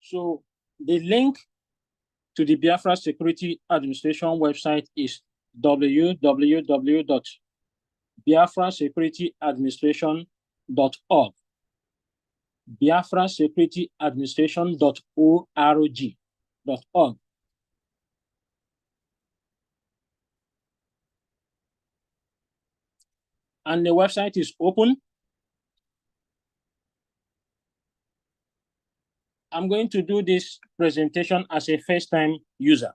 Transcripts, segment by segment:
So the link to the Biafra Security Administration website is www.biafrasecurityadministration.org. biafrasecurityadministration.org.org. And the website is open. I'm going to do this presentation as a first-time user,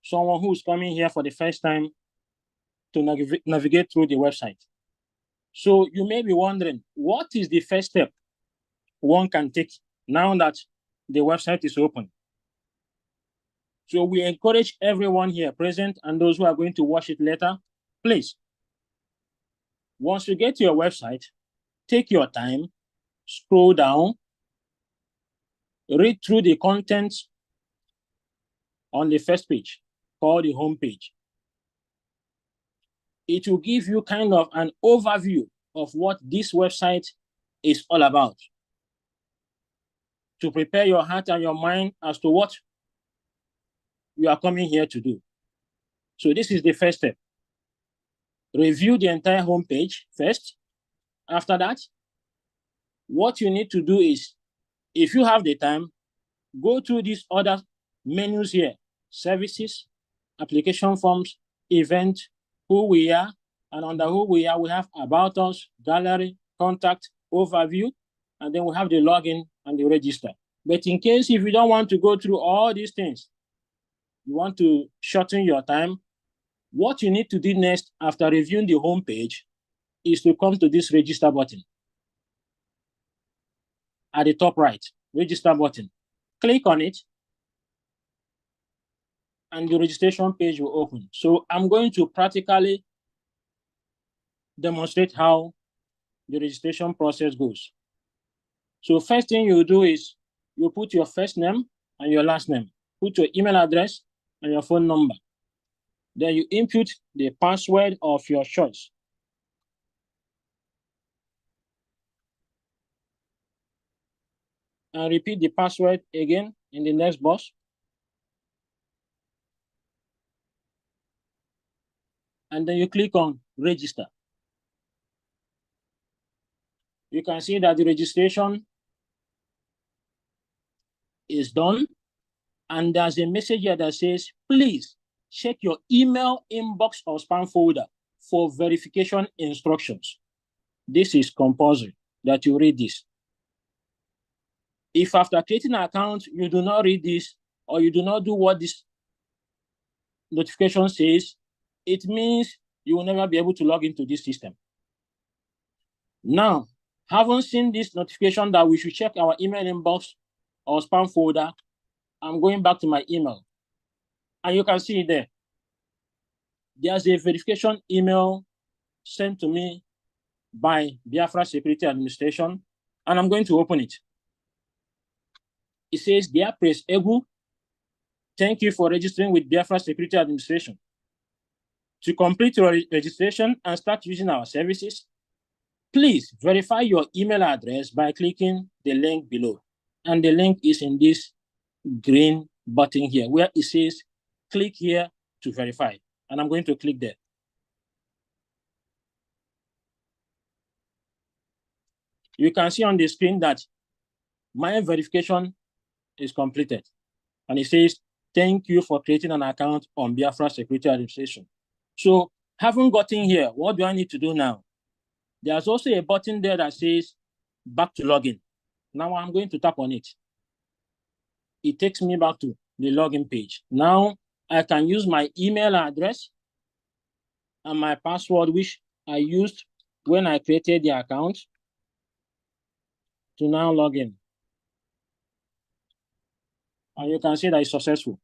someone who's coming here for the first time to navigate through the website. So you may be wondering, what is the first step one can take now that the website is open? So we encourage everyone here present and those who are going to watch it later, please, once you get to your website, take your time, scroll down, read through the contents on the first page, called the home page. It will give you kind of an overview of what this website is all about, to prepare your heart and your mind as to what you are coming here to do. So this is the first step. Review the entire home page first. After that, what you need to do is, if you have the time, go through these other menus here: services, application forms, event, who we are, and under who we are, we have about us, gallery, contact, overview, and then we have the login and the register. But in case if you don't want to go through all these things, you want to shorten your time, what you need to do next after reviewing the home page is to come to this register button at the top right, register button. Click on it, and the registration page will open. So I'm going to practically demonstrate how the registration process goes. So first thing you do is you put your first name and your last name, put your email address and your phone number. Then you input the password of your choice. And repeat the password again in the next box. And then you click on register. You can see that the registration is done. And there's a message here that says, please check your email inbox or spam folder for verification instructions. This is compulsory that you read this. If after creating an account, you do not read this, or you do not do what this notification says, it means you will never be able to log into this system. Now, having seen this notification that we should check our email inbox or spam folder, I'm going back to my email. And you can see there, there's a verification email sent to me by Biafra Security Administration, and I'm going to open it. It says, "Dear Prince Egu, thank you for registering with Biafra Security Administration. To complete your registration and start using our services, please verify your email address by clicking the link below." And the link is in this green button here, where it says, click here to verify. And I'm going to click there. You can see on the screen that my verification is completed. And it says, thank you for creating an account on Biafra Security Administration. So having gotten here, what do I need to do now? There's also a button there that says back to login. Now I'm going to tap on it. It takes me back to the login page. Now I can use my email address and my password, which I used when I created the account, to now log in. And you can see that it's successful.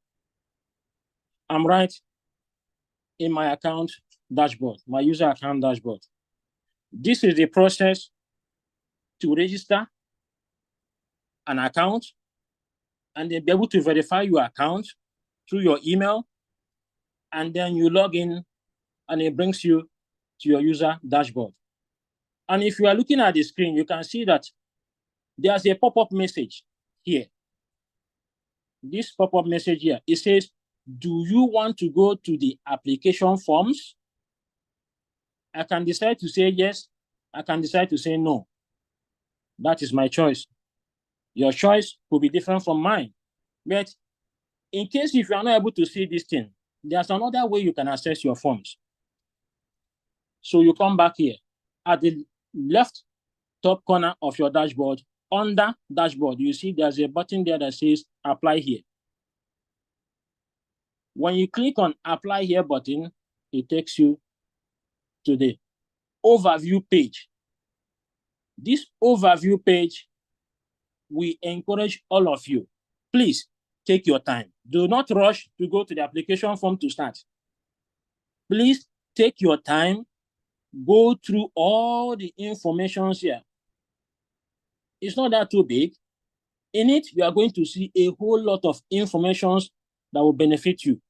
I'm right in my account dashboard, my user account dashboard. This is the process to register an account and then be able to verify your account through your email. And then you log in and it brings you to your user dashboard. And if you are looking at the screen, you can see that there's a pop-up message here this pop-up message here. It says, do you want to go to the application forms? I can decide to say yes. I can decide to say no. That is my choice. Your choice could be different from mine. But in case if you are not able to see this thing, there's another way you can access your forms. So you come back here. At the left top corner of your dashboard, under dashboard, you see there's a button there that says apply here. When you click on apply here button, it takes you to the overview page. This overview page, we encourage all of you, please take your time. Do not rush to go to the application form to start. Please take your time, go through all the information here. It's not that too big. In it, you are going to see a whole lot of information that will benefit you.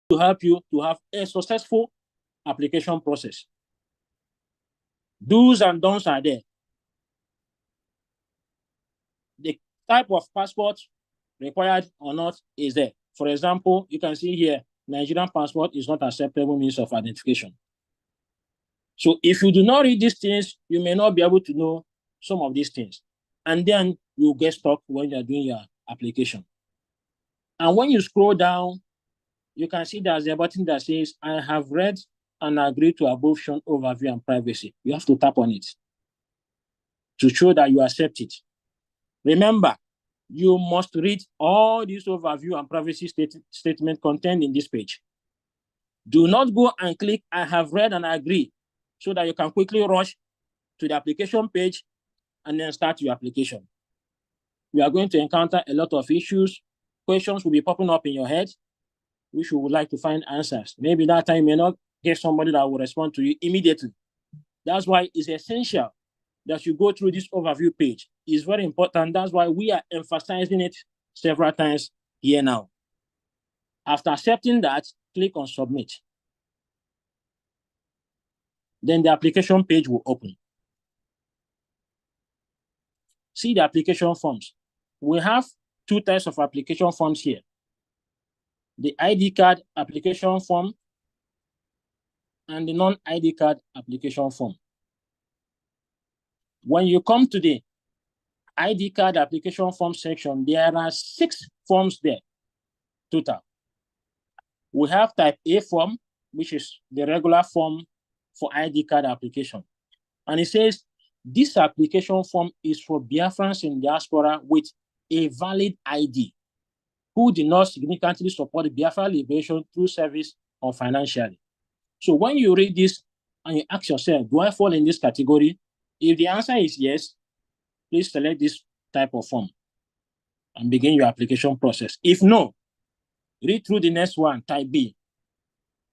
To help you to have a successful application process. Do's and don'ts are there. The type of passport required or not is there. For example, you can see here, Nigerian passport is not acceptable means of identification. So if you do not read these things, you may not be able to know some of these things. And then you'll get stuck when you're doing your application. And when you scroll down, you can see there's a button that says, I have read and agreed to above shown overview and privacy. You have to tap on it to show that you accept it. Remember, you must read all these overview and privacy statement contained in this page. Do not go and click, I have read and agree, so that you can quickly rush to the application page and then start your application. We are going to encounter a lot of issues. Questions will be popping up in your head, which you would like to find answers. Maybe that time you may not get somebody that will respond to you immediately. That's why it's essential that you go through this overview page. It's very important. That's why we are emphasizing it several times here now. After accepting that, click on submit. Then the application page will open. See the application forms. We have two types of application forms here. The ID card application form and the non-ID card application form. When you come to the ID card application form section, there are 6 forms there total. We have type A form, which is the regular form for ID card application. And it says, this application form is for Biafrans in diaspora with a valid ID who did not significantly support the Biafra liberation through service or financially. So when you read this and you ask yourself, do I fall in this category? If the answer is yes, please select this type of form and begin your application process. If no, read through the next one, type B,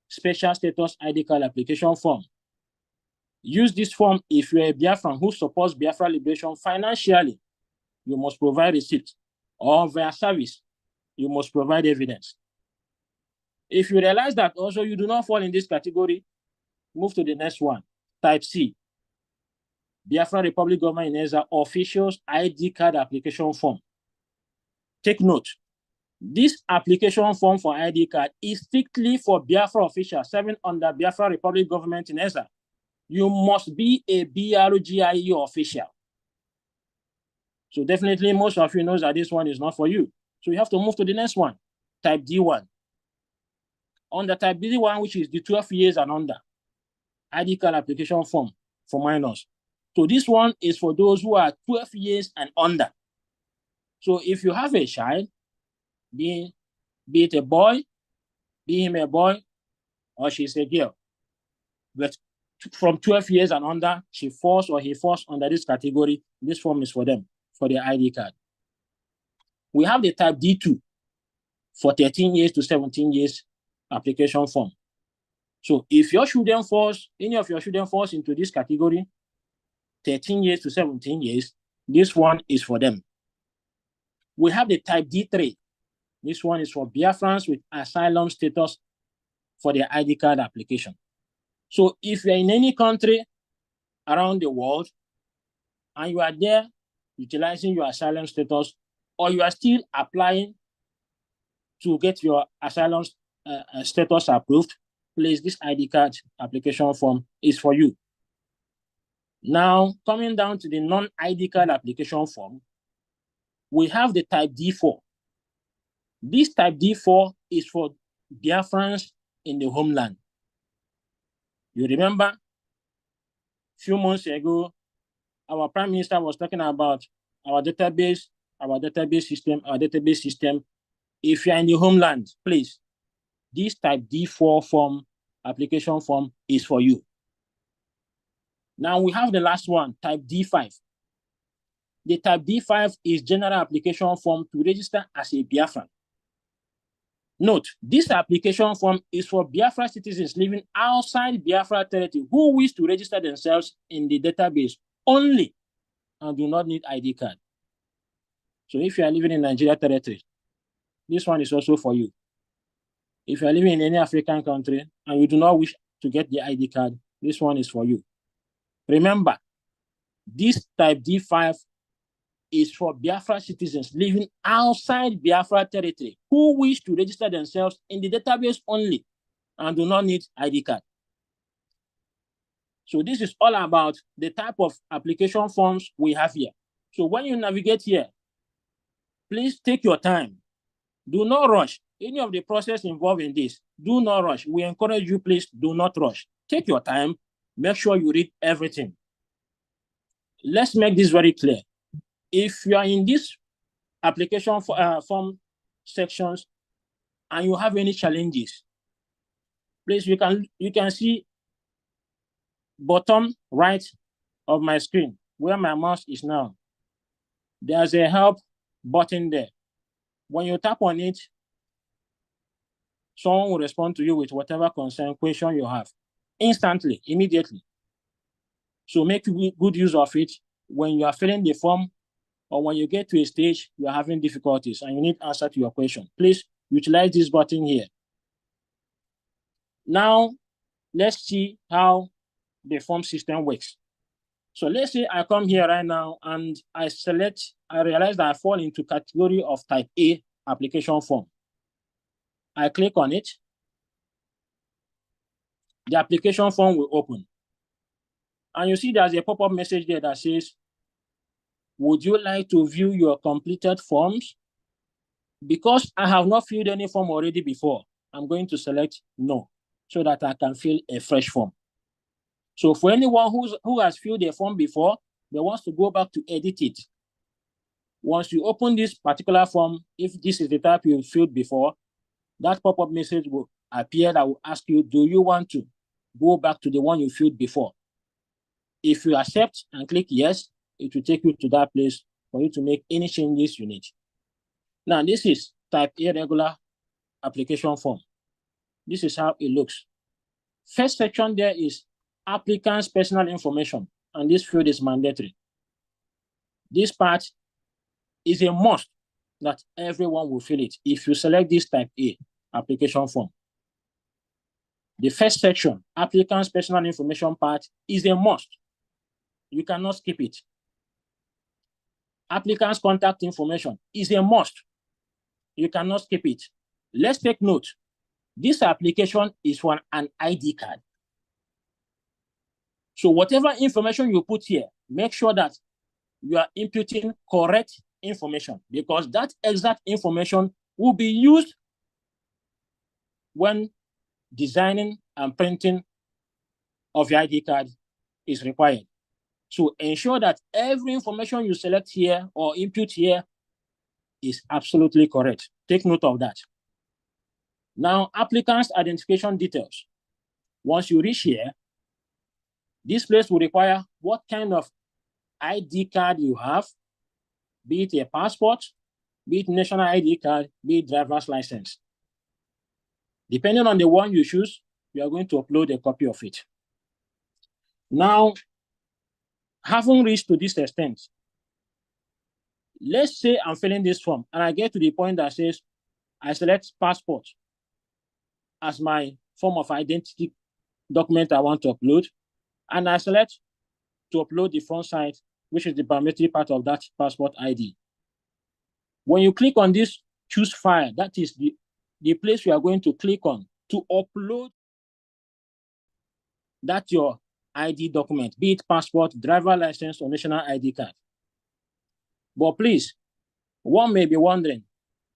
special status ID card application form. Use this form if you're a Biafran who supports Biafra liberation financially. You must provide receipt, or via service, you must provide evidence. If you realize that also you do not fall in this category, move to the next one, type C, Biafra Republic Government in Exile officials ID card application form. Take note, this application form for ID card is strictly for Biafra officials serving under Biafra Republic Government in Exile. You must be a BRGIE official. So definitely most of you know that this one is not for you. So you have to move to the next one, type D1. Under type D1, which is the 12 years and under, ID card application form for minors. So this one is for those who are 12 years and under. So if you have a child, be it a boy, be him a boy, or she's a girl, but from 12 years and under, she falls or he falls under this category, this form is for them, for their ID card. We have the type D2 for 13 years to 17 years application form. So if your children falls, any of your children falls into this category, 13 years to 17 years, this one is for them. We have the type D3. This one is for Biafrans with asylum status for their ID card application. So if you're in any country around the world, and you are there utilizing your asylum status, or you are still applying to get your asylum status approved, please, this ID card application form is for you. Now, coming down to the non-ID card application form, we have the type D4. This type D4 is for Biafrans in the homeland. You remember, a few months ago, our Prime Minister was talking about our database system. If you're in the homeland, please, this type D4 form, application form, is for you. Now we have the last one, type D5. The type D5 is general application form to register as a Biafran. Note, this application form is for Biafra citizens living outside Biafra territory who wish to register themselves in the database only and do not need ID card. So if you are living in Nigeria territory, this one is also for you. If you are living in any African country and you do not wish to get the ID card, this one is for you. Remember, this type D5 is for Biafra citizens living outside Biafra territory who wish to register themselves in the database only and do not need ID card. So this is all about the type of application forms we have here. So when you navigate here, please take your time. Do not rush. Any of the process involved in this, do not rush. We encourage you, please do not rush. Take your time. Make sure you read everything. Let's make this very clear. If you are in this application form sections and you have any challenges, please, you can see bottom right of my screen where my mouse is now. There's a help button there. When you tap on it, someone will respond to you with whatever concern, question you have, instantly, immediately. So make good use of it when you are filling the form or when you get to a stage you are having difficulties and you need answer to your question. Please utilize this button here. Now, let's see how the form system works. So let's say I come here right now and I realize that I fall into category of type A application form. I click on it. The application form will open. And you see there's a pop-up message there that says, would you like to view your completed forms? Because I have not filled any form already before, I'm going to select no, so that I can fill a fresh form. So for anyone who has filled a form before, they wants to go back to edit it. Once you open this particular form, if this is the type you filled before, that pop-up message will appear that will ask you, do you want to go back to the one you filled before? If you accept and click yes, it will take you to that place for you to make any changes you need. Now, this is type A regular application form. This is how it looks. First section there is applicant's personal information, and this field is mandatory. This part is a must that everyone will fill it if you select this type A application form. The first section, applicant's personal information part, is a must. You cannot skip it. Applicant's contact information is a must. You cannot skip it. Let's take note. This application is for an ID card. So whatever information you put here, make sure that you are inputting correct information, because that exact information will be used when designing and printing of your ID card is required. So ensure that every information you select here or input here is absolutely correct. Take note of that. Now, applicant's identification details. Once you reach here, this place will require what kind of ID card you have, be it a passport, be it national ID card, be it driver's license. Depending on the one you choose, you are going to upload a copy of it. Now, having reached to this extent, let's say I'm filling this form and I get to the point that says I select passport as my form of identity document I want to upload, and I select to upload the front side, which is the biometric part of that passport ID. When you click on this choose file, that is the place you are going to click on to upload that your ID document, be it passport, driver license, or national ID card. But please, one may be wondering,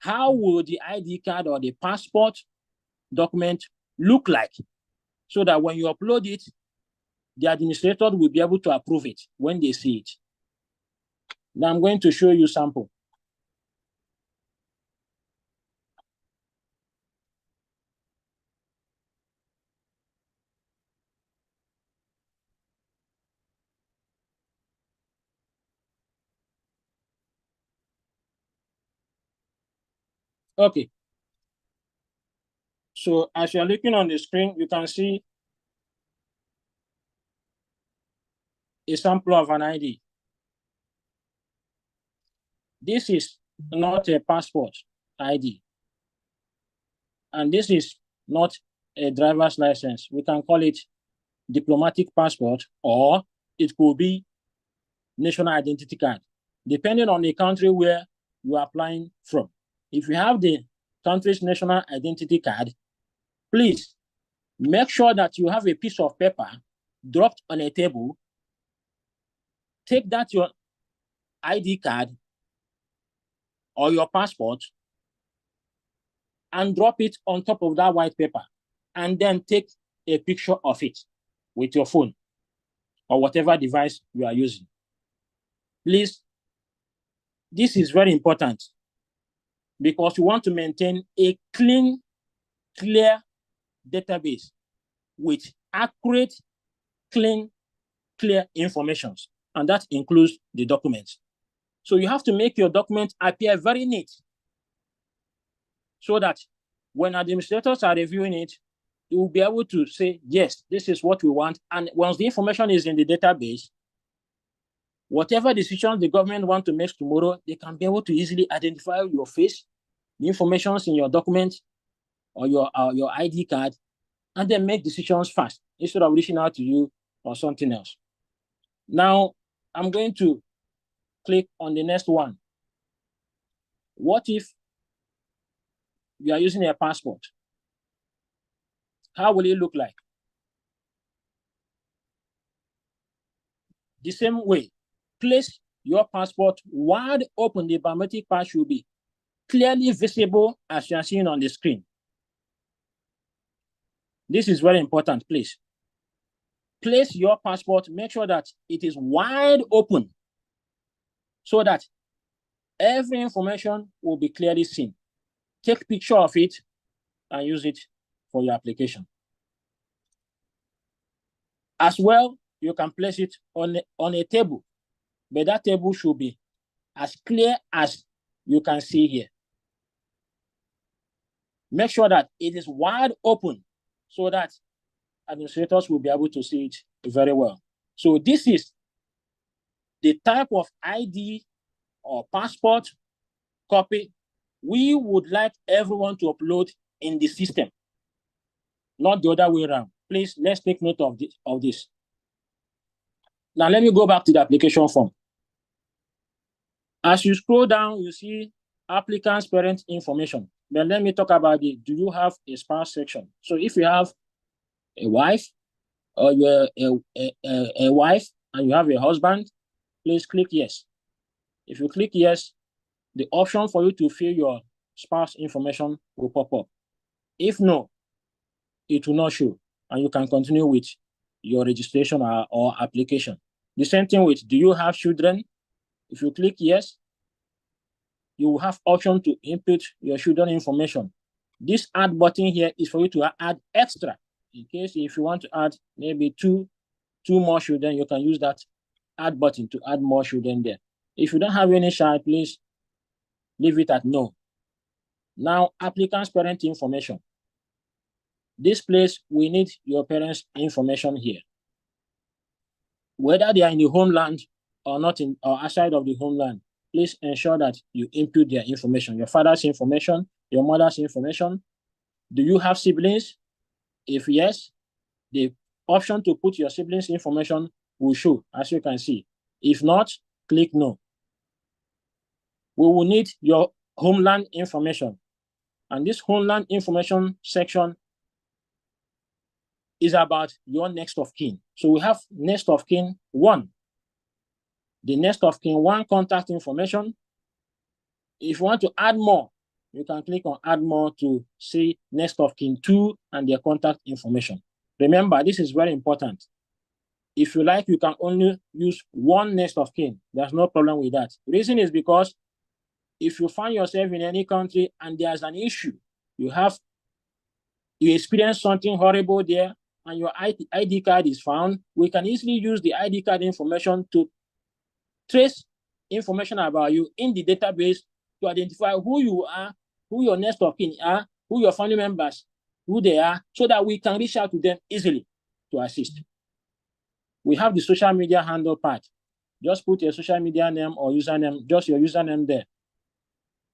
how will the ID card or the passport document look like so that when you upload it, the administrator will be able to approve it when they see it? Now I'm going to show you sample. Okay. So as you're looking on the screen, you can see a sample of an ID. This is not a passport ID. And this is not a driver's license. We can call it diplomatic passport, or it could be national identity card, depending on the country where you are applying from. If you have the country's national identity card, please make sure that you have a piece of paper dropped on a table. Take that your ID card or your passport and drop it on top of that white paper, and then take a picture of it with your phone or whatever device you are using. Please, this is very important because you want to maintain a clean, clear database with accurate, clean, clear information, and that includes the documents. So you have to make your document appear very neat so that when administrators are reviewing it, you will be able to say, yes, this is what we want. And once the information is in the database, whatever decisions the government want to make tomorrow, they can be able to easily identify your face, the information in your document or your ID card, and then make decisions fast instead of reaching out to you or something else. Now, I'm going to click on the next one. What if you are using a passport? How will it look like? The same way, place your passport wide open. The biometric part should be clearly visible as you are seeing on the screen. This is very important, please. Place your passport, make sure that it is wide open so that every information will be clearly seen. Take a picture of it and use it for your application. As well, you can place it on a table, but that table should be as clear as you can see here. Make sure that it is wide open so that administrators will be able to see it very well. So this is the type of ID or passport copy we would like everyone to upload in the system, not the other way around. Please, let's take note of this. Now, let me go back to the application form. As you scroll down, you see applicant's parent information. Then let me talk about the do you have a spouse section. So if you have a wife or you're a wife and you have a husband, please click yes. If you click yes, the option for you to fill your spouse information will pop up. If no, it will not show, and you can continue with your registration or application. The same thing with do you have children? If you click yes, you will have option to input your children information. This add button here is for you to add extra. In case if you want to add maybe two more children, you can use that add button to add more children there. If you don't have any child, please leave it at no. Now, applicant's parent information. This place, we need your parents' information here. Whether they are in the homeland or not or outside of the homeland, please ensure that you input their information, your father's information, your mother's information. Do you have siblings? If yes, the option to put your siblings' information will show, as you can see. If not, click no. We will need your homeland information. And this homeland information section is about your next of kin. So we have next of kin 1. The next of kin 1 contact information. If you want to add more, you can click on add more to see next of kin 2 and their contact information. Remember, this is very important. If you like, you can only use 1 next of kin. There's no problem with that. The reason is because if you find yourself in any country and there's an issue, you experience something horrible there, and your ID card is found, we can easily use the ID card information to trace information about you in the database to identify who you are, who your next of kin are, who your family members, who they are, so that we can reach out to them easily to assist. We have the social media handle part. Just put your social media name or username, just your username there.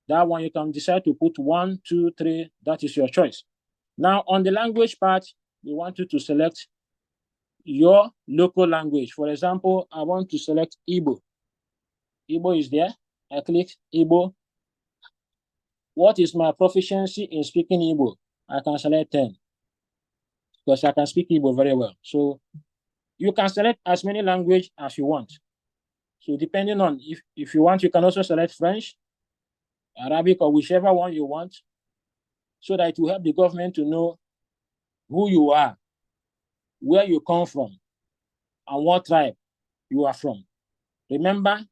That one you can decide to put 1, 2, 3, that is your choice. Now on the language part, we want you to select your local language. For example, I want to select Igbo. Igbo is there. I click Igbo. What is my proficiency in speaking Igbo? I can select 10 because I can speak Igbo very well. So you can select as many languages as you want. So depending on if you want, you can also select French, Arabic, or whichever one you want, so that it will help the government to know who you are, where you come from, and what tribe you are from. Remember,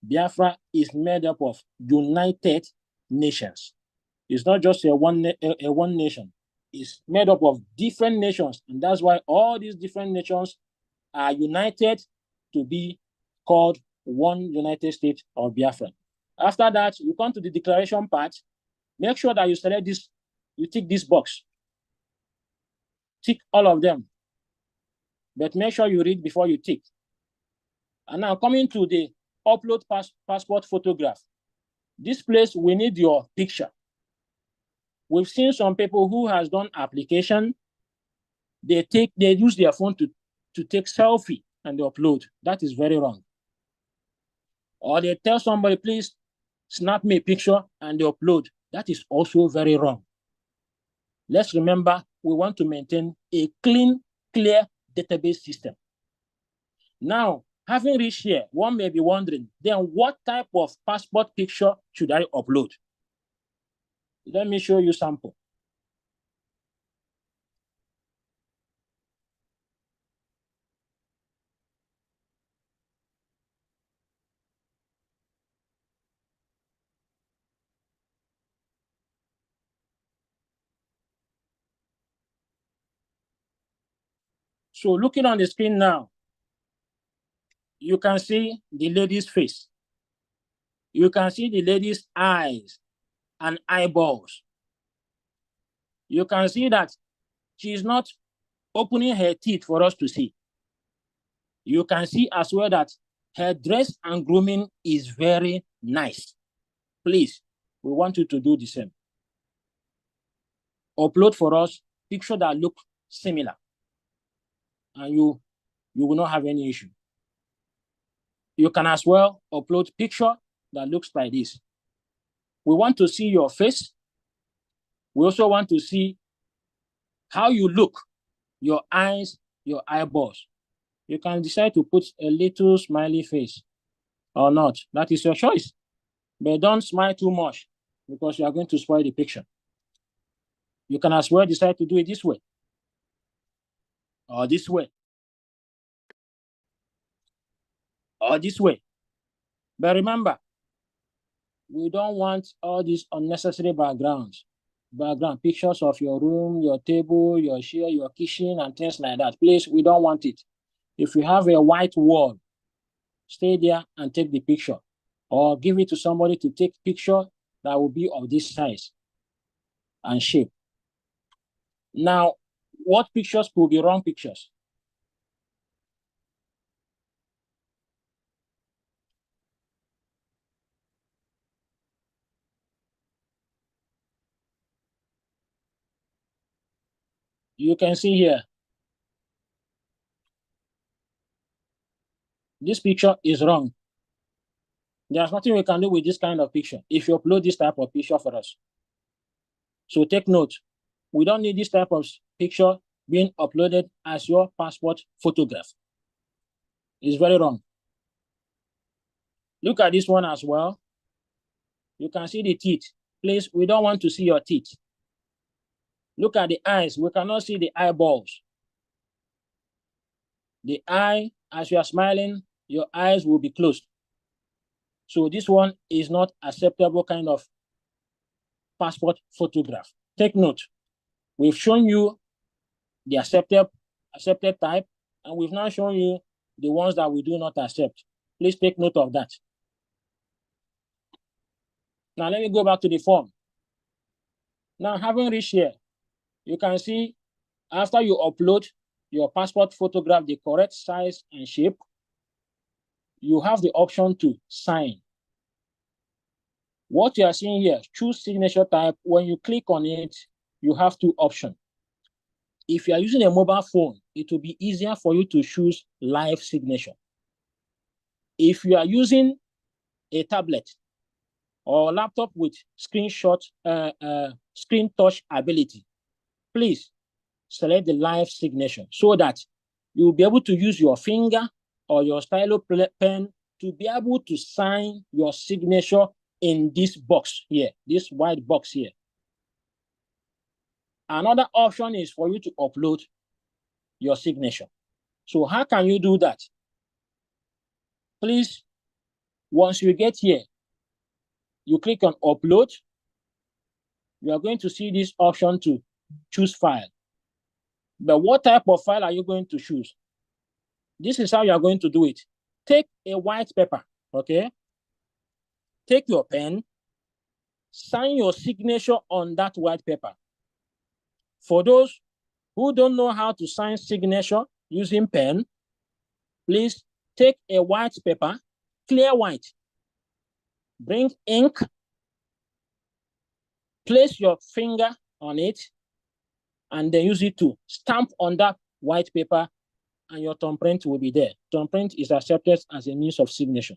Biafra is made up of United Nations. It's not just a one nation. It's made up of different nations, and that's why all these different nations are united to be called one United States of Biafra. After that, you come to the declaration part. Make sure that you select this, you tick this box. Tick all of them. But make sure you read before you tick. And now coming to the upload passport photograph. This place, we need your picture. We've seen some people who has done application. They use their phone to take selfie and they upload. That is very wrong. Or they tell somebody, please snap me a picture and they upload. That is also very wrong. Let's remember, we want to maintain a clean, clear database system. Now, having reached here, one may be wondering, then what type of passport picture should I upload? Let me show you sample. So looking on the screen now, you can see the lady's face. You can see the lady's eyes and eyeballs. You can see that she's not opening her teeth for us to see. You can see as well that her dress and grooming is very nice. Please, we want you to do the same. Upload for us picture that look similar, and you will not have any issue. You can as well upload picture that looks like this. We want to see your face. We also want to see how you look, your eyes, your eyeballs. You can decide to put a little smiley face or not. That is your choice. But don't smile too much because you are going to spoil the picture. You can as well decide to do it this way or this way or this way. But remember, we don't want all these unnecessary background pictures of your room, your table, your chair, your kitchen, and things like that. Please, we don't want it. If you have a white wall, stay there and take the picture, or give it to somebody to take picture that will be of this size and shape. Now, what pictures could be wrong pictures? You can see here. This picture is wrong. There's nothing we can do with this kind of picture if you upload this type of picture for us. So take note, we don't need this type of picture being uploaded as your passport photograph. It's very wrong. Look at this one as well. You can see the teeth. Please, we don't want to see your teeth. Look at the eyes. We cannot see the eyeballs. The eye, as you are smiling, your eyes will be closed. So this one is not acceptable kind of passport photograph. Take note. We've shown you the accepted type, and we've now shown you the ones that we do not accept. Please take note of that. Now let me go back to the form. Now, having reached here, you can see after you upload your passport photograph, the correct size and shape, you have the option to sign. What you are seeing here, choose signature type. When you click on it, you have two options. If you are using a mobile phone, it will be easier for you to choose live signature. If you are using a tablet or laptop with screen touch ability, please select the live signature so that you'll be able to use your finger or your stylo pen to be able to sign your signature in this box here, this white box here. Another option is for you to upload your signature. So how can you do that? Please, once you get here, you click on upload. You are going to see this option to choose file. But what type of file are you going to choose? This is how you are going to do it. Take a white paper, okay? Take your pen, sign your signature on that white paper. For those who don't know how to sign signature using pen, please take a white paper, clear white, bring ink, place your finger on it, and then use it to stamp on that white paper, and your thumbprint will be there. Thumbprint is accepted as a means of signature.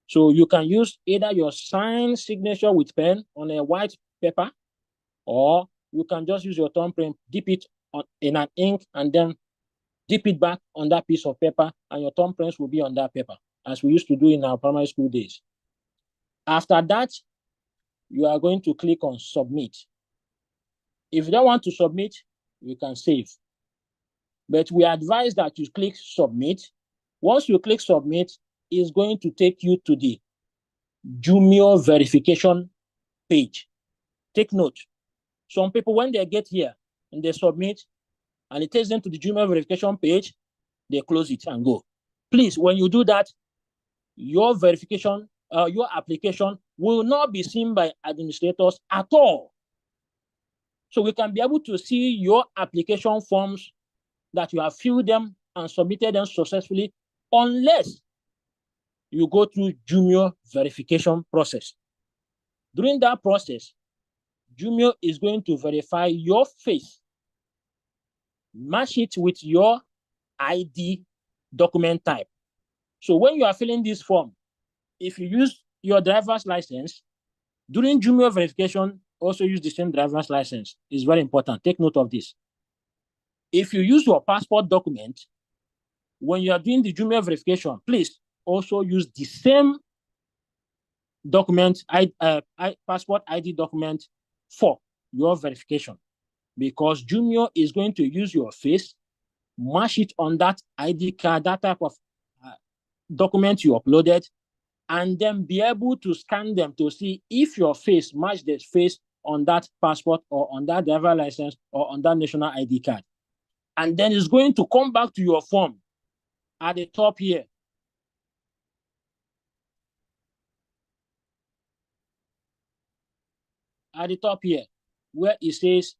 So you can use either your signed signature with pen on a white paper, or you can just use your thumbprint, dip it in an ink, and then dip it back on that piece of paper, and your thumbprints will be on that paper, as we used to do in our primary school days. After that, you are going to click on submit. If you don't want to submit, you can save. But we advise that you click submit. Once you click submit, it's going to take you to the Jumio verification page. Take note. Some people, when they get here and they submit, and it takes them to the Jumio verification page, they close it and go. Please, when you do that, your verification, your application will not be seen by administrators at all. So we can be able to see your application forms that you have filled them and submitted them successfully, unless you go through Jumio verification process. During that process, Jumio is going to verify your face, match it with your ID document type. So when you are filling this form, if you use your driver's license, during Jumio verification, also use the same driver's license. It's very important. Take note of this. If you use your passport document, when you are doing the Jumio verification, please also use the same document, passport ID document for your verification, because Jumio is going to use your face, match it on that ID card, that type of document you uploaded, and then be able to scan them to see if your face matches the face on that passport or on that driver license or on that national ID card. And then it's going to come back to your form at the top here. At the top here, where it says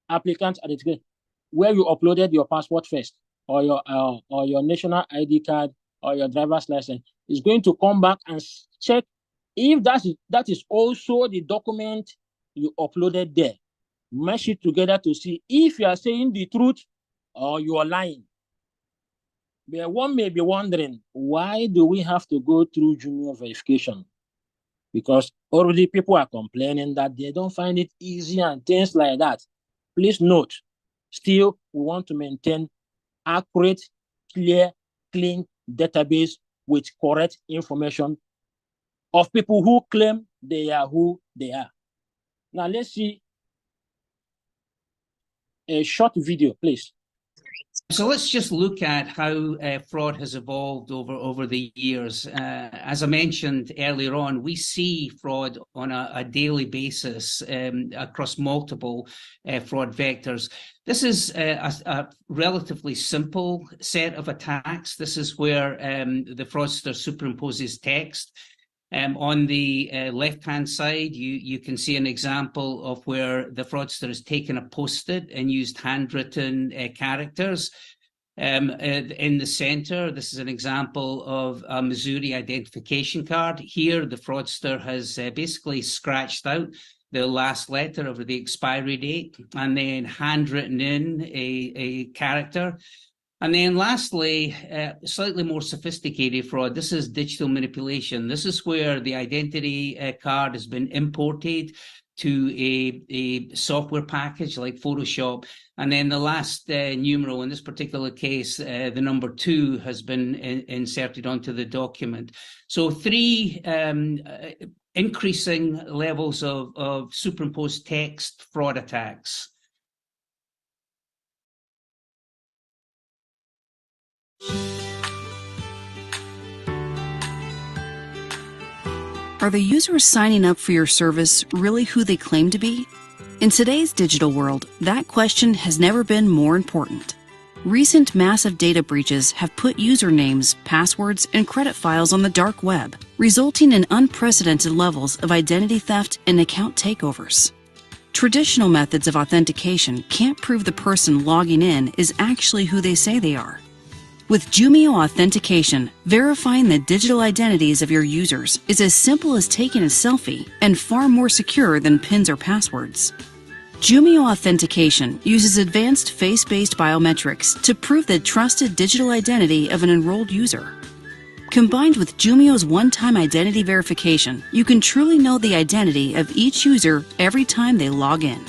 applicant identification, where you uploaded your passport first, or your national ID card or your driver's license, is going to come back and check if that is also the document you uploaded there. Mesh it together to see if you are saying the truth or you are lying. But one may be wondering, why do we have to go through Jumio verification? Because already people are complaining that they don't find it easy and things like that. Please note, still, we want to maintain accurate, clear, clean database with correct information of people who claim they are who they are. Now, let's see a short video, please. So let's just look at how fraud has evolved over the years. As I mentioned earlier on, we see fraud on a daily basis across multiple fraud vectors. This is a relatively simple set of attacks. This is where the fraudster superimposes text. On the left-hand side, you can see an example of where the fraudster has taken a post-it and used handwritten characters. In the center, this is an example of a Missouri identification card. Here, the fraudster has basically scratched out the last letter of the expiry date and then handwritten in a character. And then lastly, slightly more sophisticated fraud. This is digital manipulation. This is where the identity card has been imported to a software package like Photoshop. And then the last numeral, in this particular case, the number 2 has been inserted onto the document. So 3 increasing levels of superimposed text fraud attacks. Are the users signing up for your service really who they claim to be? In today's digital world, that question has never been more important. Recent massive data breaches have put usernames, passwords, and credit files on the dark web, resulting in unprecedented levels of identity theft and account takeovers. Traditional methods of authentication can't prove the person logging in is actually who they say they are. With Jumio authentication, verifying the digital identities of your users is as simple as taking a selfie and far more secure than PINs or passwords. Jumio authentication uses advanced face-based biometrics to prove the trusted digital identity of an enrolled user. Combined with Jumio's one-time identity verification, you can truly know the identity of each user every time they log in.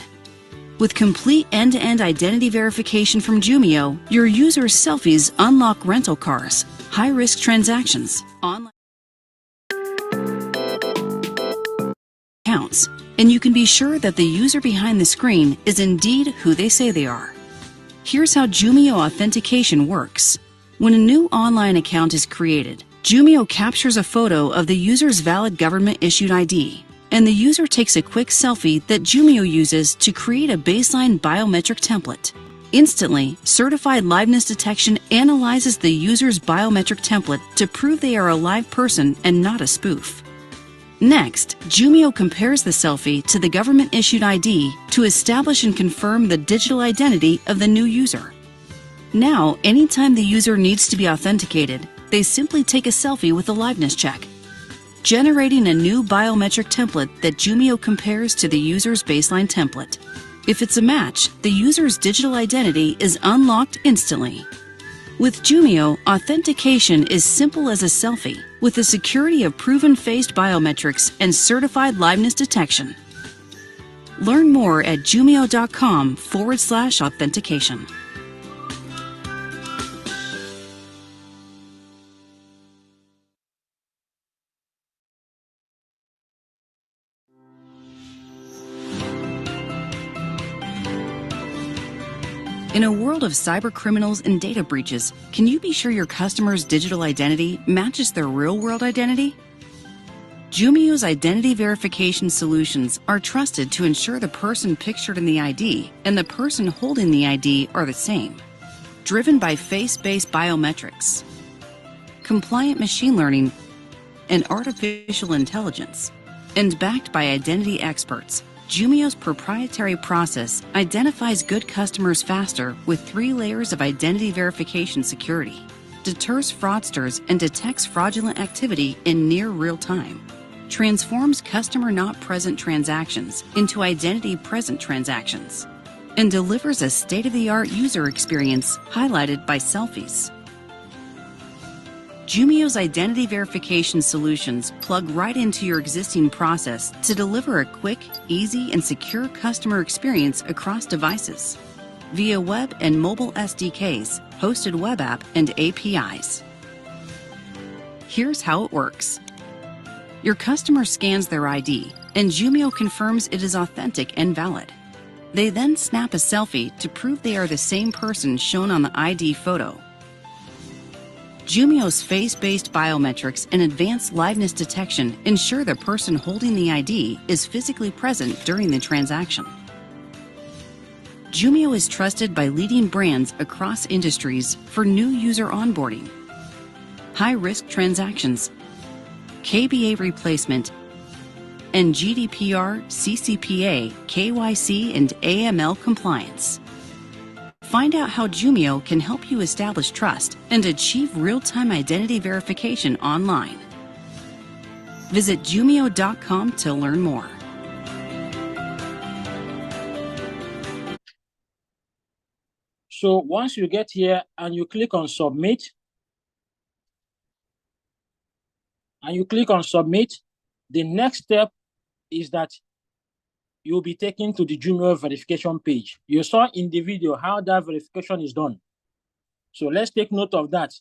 With complete end-to-end identity verification from Jumio, your users' selfies unlock rental cars, high-risk transactions, online accounts, and you can be sure that the user behind the screen is indeed who they say they are. Here's how Jumio authentication works. When a new online account is created, Jumio captures a photo of the user's valid government-issued ID, and the user takes a quick selfie that Jumio uses to create a baseline biometric template. Instantly, certified liveness detection analyzes the user's biometric template to prove they are a live person and not a spoof. Next, Jumio compares the selfie to the government-issued ID to establish and confirm the digital identity of the new user. Now, anytime the user needs to be authenticated, they simply take a selfie with a liveness check, generating a new biometric template that Jumio compares to the user's baseline template. If it's a match, the user's digital identity is unlocked instantly. With Jumio, authentication is simple as a selfie, with the security of proven-faced biometrics and certified liveness detection. Learn more at jumio.com/authentication. In a world of cyber criminals and data breaches, can you be sure your customer's digital identity matches their real-world identity? Jumio's identity verification solutions are trusted to ensure the person pictured in the ID and the person holding the ID are the same. Driven by face-based biometrics, compliant machine learning, and artificial intelligence, and backed by identity experts, Jumio's proprietary process identifies good customers faster with 3 layers of identity verification security, deters fraudsters and detects fraudulent activity in near real time, transforms customer not present transactions into identity present transactions, and delivers a state-of-the-art user experience highlighted by selfies. Jumio's identity verification solutions plug right into your existing process to deliver a quick, easy, and secure customer experience across devices via web and mobile SDKs, hosted web app, and APIs. Here's how it works. Your customer scans their ID, and Jumio confirms it is authentic and valid. They then snap a selfie to prove they are the same person shown on the ID photo. Jumio's face-based biometrics and advanced liveness detection ensure the person holding the ID is physically present during the transaction. Jumio is trusted by leading brands across industries for new user onboarding, high-risk transactions, KBA replacement, and GDPR, CCPA, KYC, and AML compliance. Find out how Jumio can help you establish trust and achieve real-time identity verification online. Visit Jumio.com to learn more. So once you get here and you click on submit, the next step is that you'll be taken to the Jumio verification page. You saw in the video how that verification is done. So let's take note of that.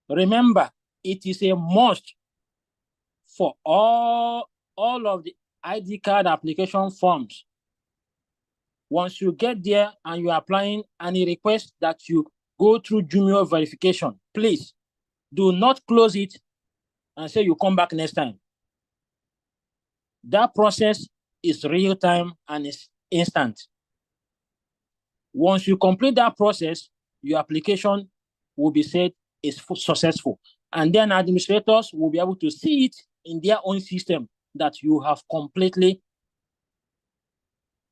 Remember, it is a must for all of the ID card application forms. Once you get there and you're applying and it requests that you go through Jumio verification, please do not close it and say you come back next time. That process is real time and is instant. Once you complete that process, your application will be said is successful. And then administrators will be able to see it in their own system that you have completely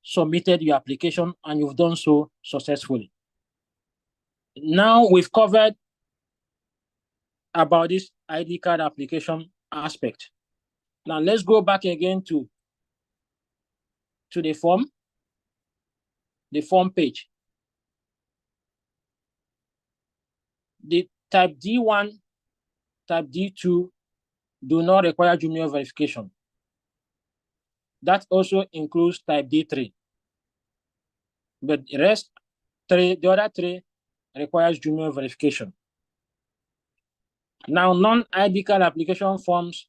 submitted your application and you've done so successfully. Now we've covered about this ID card application aspect. Now let's go back again to the form page. The type D1, type D2 do not require Jumio verification. That also includes type D3. But the other three requires Jumio verification. Now, non-ID card application forms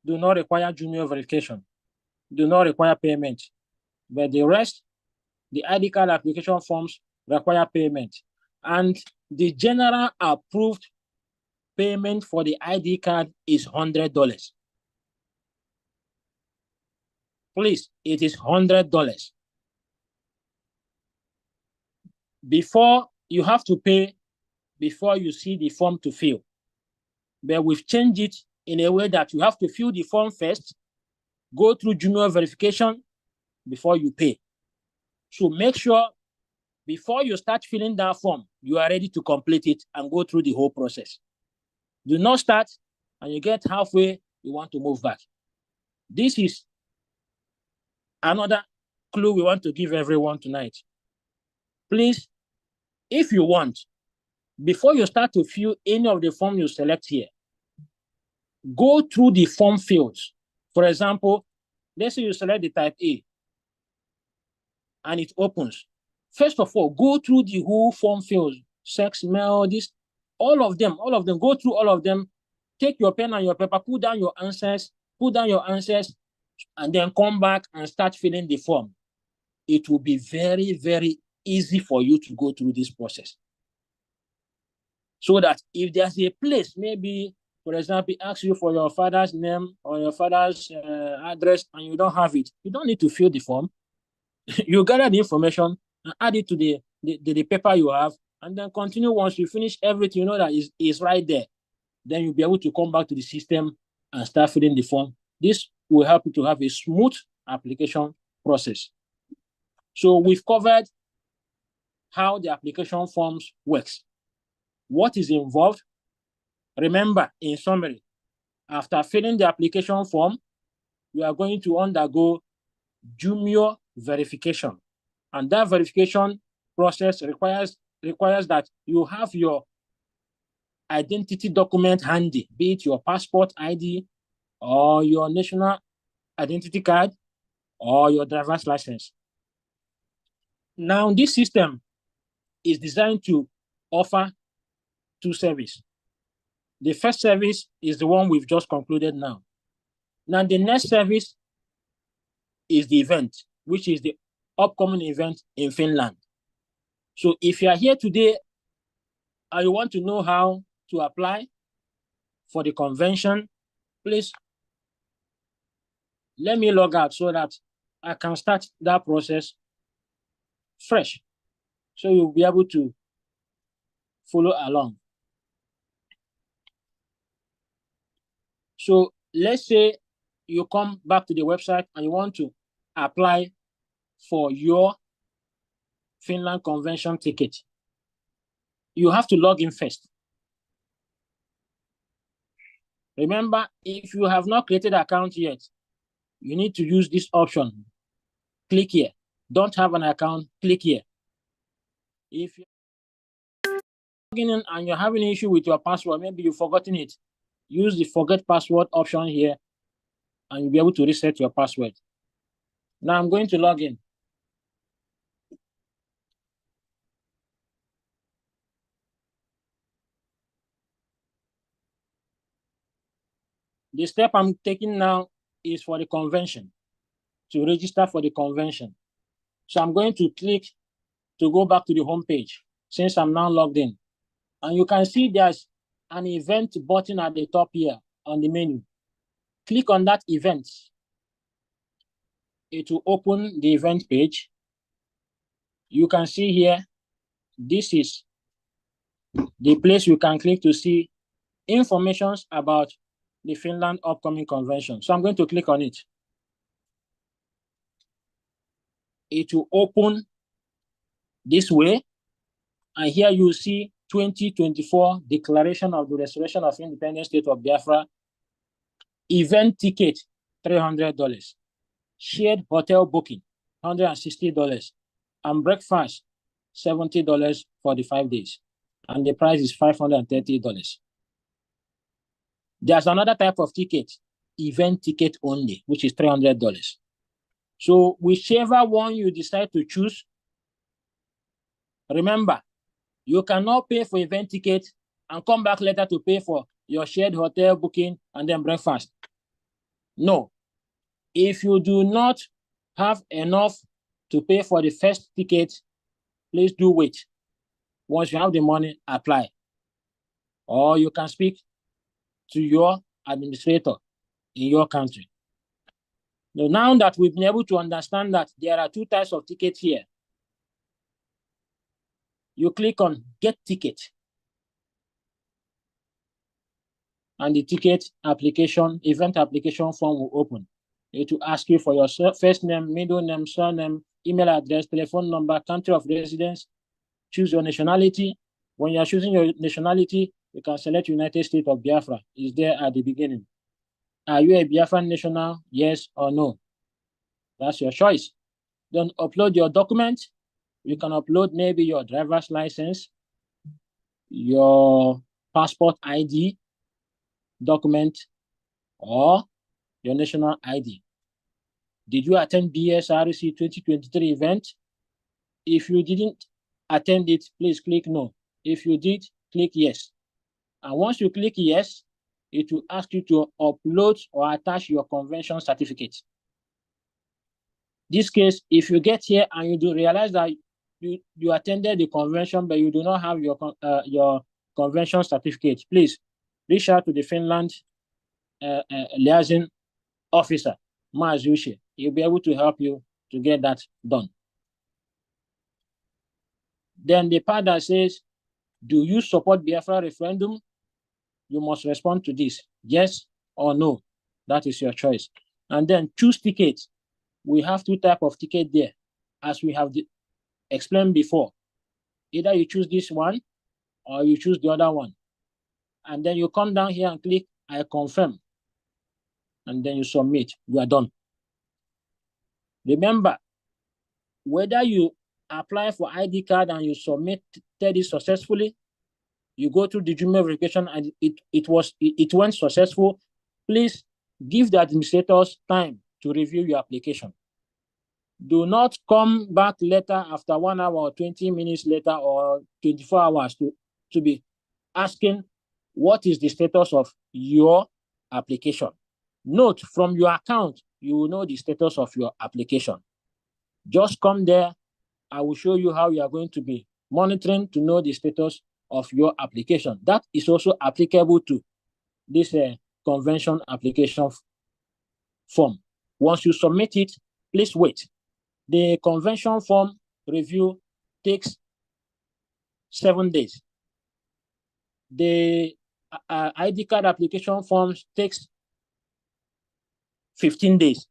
do not require Jumio verification, do not require payment. But the rest, the ID card application forms require payment. And the general approved payment for the ID card is $100. Please, it is $100. Before you have to pay before you see the form to fill. But we've changed it in a way that you have to fill the form first, go through Jumio verification before you pay. So make sure before you start filling that form, you are ready to complete it and go through the whole process. Do not start and you get halfway, you want to move back. This is another clue we want to give everyone tonight. Please, if you want, before you start to fill any of the forms you select here, go through the form fields. For example, let's say you select the type A and it opens. First of all, go through the whole form fields, sex, male, this, all of them, go through all of them. Take your pen and your paper, put down your answers, and then come back and start filling the form. It will be very, very easy for you to go through this process. So that if there's a place, maybe, for example, asks you for your father's name or your father's address and you don't have it, you don't need to fill the form. You gather the information and add it to the paper you have, and then continue. Once you finish everything, you know that is right there. Then you'll be able to come back to the system and start filling the form. This will help you to have a smooth application process. So we've covered how the application forms works. What is involved? Remember, in summary, after filling the application form, you are going to undergo Jumio verification. And that verification process requires that you have your identity document handy, be it your passport ID or your national identity card or your driver's license. Now, this system is designed to offer two services. The first service is the one we've just concluded now. Now, the next service is the event, which is the upcoming event in Finland. So if you are here today and you want to know how to apply for the convention, please let me log out so that I can start that process fresh. So you'll be able to follow along. So let's say you come back to the website and you want to apply for your Finland convention ticket. You have to log in first. Remember, if you have not created an account yet, you need to use this option. Click here. Don't have an account, click here. If you're logging in and you're having an issue with your password, maybe you've forgotten it, use the forget password option here and you'll be able to reset your password. Now I'm going to log in. The step I'm taking now is for the convention, to register for the convention. So I'm going to click to go back to the home page since I'm now logged in. And you can see there's an event button at the top here on the menu. Click on that event. It will open the event page. You can see here, this is the place you can click to see information about the Finland upcoming convention. So I'm going to click on it. It will open this way. And here you see 2024 Declaration of the Restoration of Independent State of Biafra. Event ticket, $300. Shared hotel booking, $160. And breakfast, $70 for the 5 days. And the price is $530. There's another type of ticket, event ticket only, which is $300. So whichever one you decide to choose, remember, you cannot pay for event ticket and come back later to pay for your shared hotel booking and then breakfast. No. If you do not have enough to pay for the first ticket, please do wait. Once you have the money, apply. Or you can speak to your administrator in your country. Now that we've been able to understand that there are two types of tickets here, you click on Get Ticket. And the ticket application, event application form will open. It will ask you for your first name, middle name, surname, email address, telephone number, country of residence. Choose your nationality. When you're choosing your nationality, you can select United States of Biafra. It's there at the beginning. Are you a Biafran national? Yes or no? That's your choice. Then upload your document. You can upload maybe your driver's license, your passport ID document, or your national ID. Did you attend BSRC 2023 event? If you didn't attend it, please click no. If you did, click yes. And once you click yes, it will ask you to upload or attach your convention certificate. This case, if you get here and you do realize that you attended the convention, but you do not have your convention certificate, please reach out to the Finland liaison officer, Mazushi. He'll be able to help you to get that done. Then the part that says, do you support Biafra referendum? You must respond to this, yes or no. That is your choice. And then choose ticket. We have two types of ticket there, as we have explained before. Either you choose this one or you choose the other one. And then you come down here and click I confirm. And then you submit. You are done. Remember, whether you apply for ID card and you submitted it successfully, you go through the Jumio verification and it went successful, please give the administrators time to review your application. Do not come back later after 1 hour or 20 minutes later or 24 hours to be asking what is the status of your application. Note, from your account, you will know the status of your application. Just come there. I will show you how you are going to be monitoring to know the status of your application. That is also applicable to this convention application form. Once you submit it, please wait. The convention form review takes 7 days. The ID card application forms takes 15 days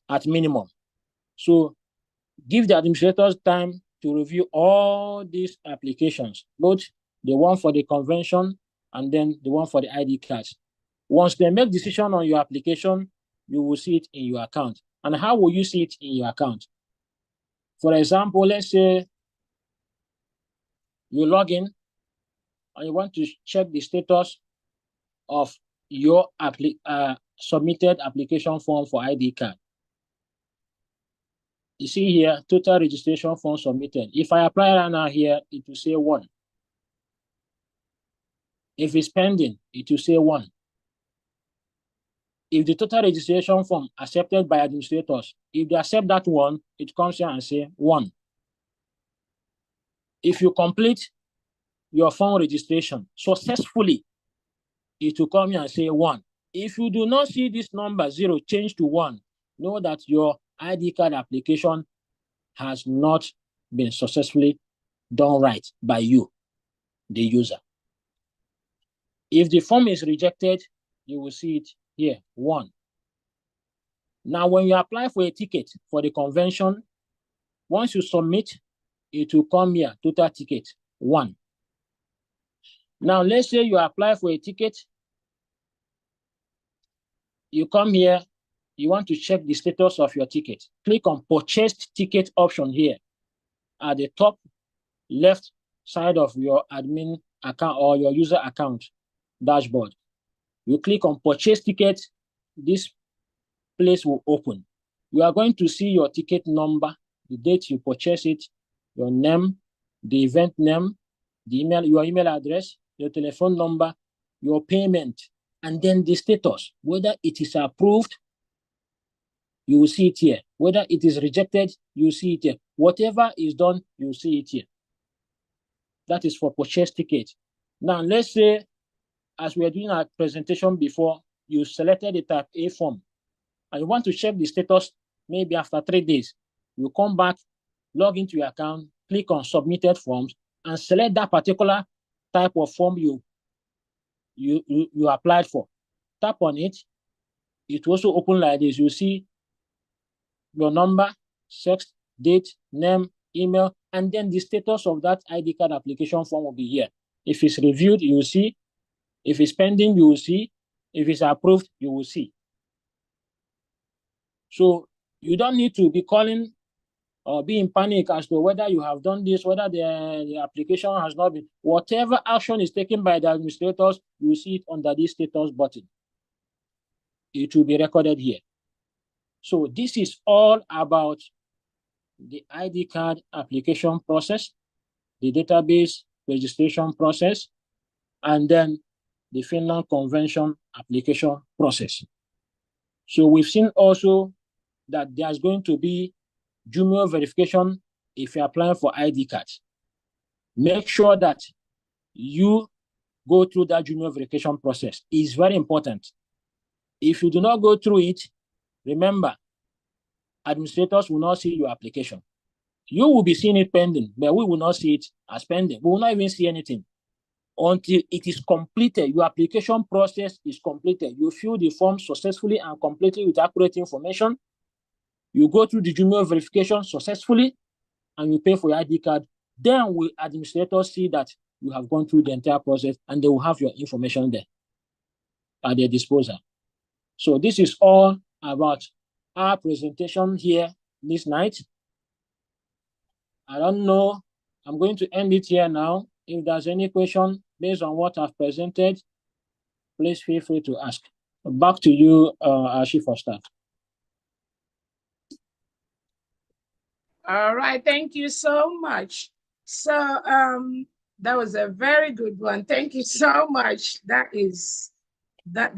at minimum. So give the administrators time to review all these applications, both the one for the convention and then the one for the ID cards. Once they make decision on your application, you will see it in your account. And how will you see it in your account? For example, let's say you log in and you want to check the status of your submitted application form for ID card. You see here, total registration form submitted. If I apply right now here, it will say 1. If it's pending, it will say 1. If the total registration form accepted by administrators, if they accept that one, it comes here and say 1. If you complete your form registration successfully, it will come here and say 1. If you do not see this number 0 change to 1, know that your ID card application has not been successfully done right by you, the user. If the form is rejected, you will see it here, 1. Now, when you apply for a ticket for the convention, once you submit, it will come here, total ticket, 1. Now, let's say you apply for a ticket. You come here, you want to check the status of your ticket. Click on purchased ticket option here at the top left side of your admin account or your user account dashboard. You click on purchase ticket, this place will open. You are going to see your ticket number, the date you purchase it, your name, the event name, the email, your email address, your telephone number, your payment, and then the status, whether it is approved, you will see it here. Whether it is rejected, you see it here. Whatever is done, you see it here. That is for purchase ticket. Now, let's say, as we were doing our presentation before, you selected the type A form, and you want to check the status maybe after 3 days. You come back, log into your account, click on submitted forms, and select that particular type of form you applied for. Tap on it. It will also open like this. You see your number, sex, date, name, email, and then the status of that ID card application form will be here. If it's reviewed, you will see. If it's pending, you will see. If it's approved, you will see. So you don't need to be calling or be in panic as to whether you have done this, whether the application has not been. Whatever action is taken by the administrators, you see it under this status button. It will be recorded here. So this is all about the ID card application process, the database registration process, and then the Finland Convention application process. So we've seen also that there's going to be Jumio verification if you're applying for ID cards. Make sure that you go through that Jumio verification process. It's very important. If you do not go through it, remember, administrators will not see your application. You will be seeing it pending, but we will not see it as pending. We will not even see anything until it is completed. Your application process is completed. You fill the form successfully and completely with accurate information. You go through the Jumio verification successfully, and you pay for your ID card. Then will administrators see that you have gone through the entire process, and they will have your information there at their disposal. So this is all about our presentation here this night. I don't know. I'm going to end it here now. If there's any question, based on what I've presented, please feel free to ask. Back to you, Ashi, for start. All right, thank you so much. So that was a very good one. Thank you so much. That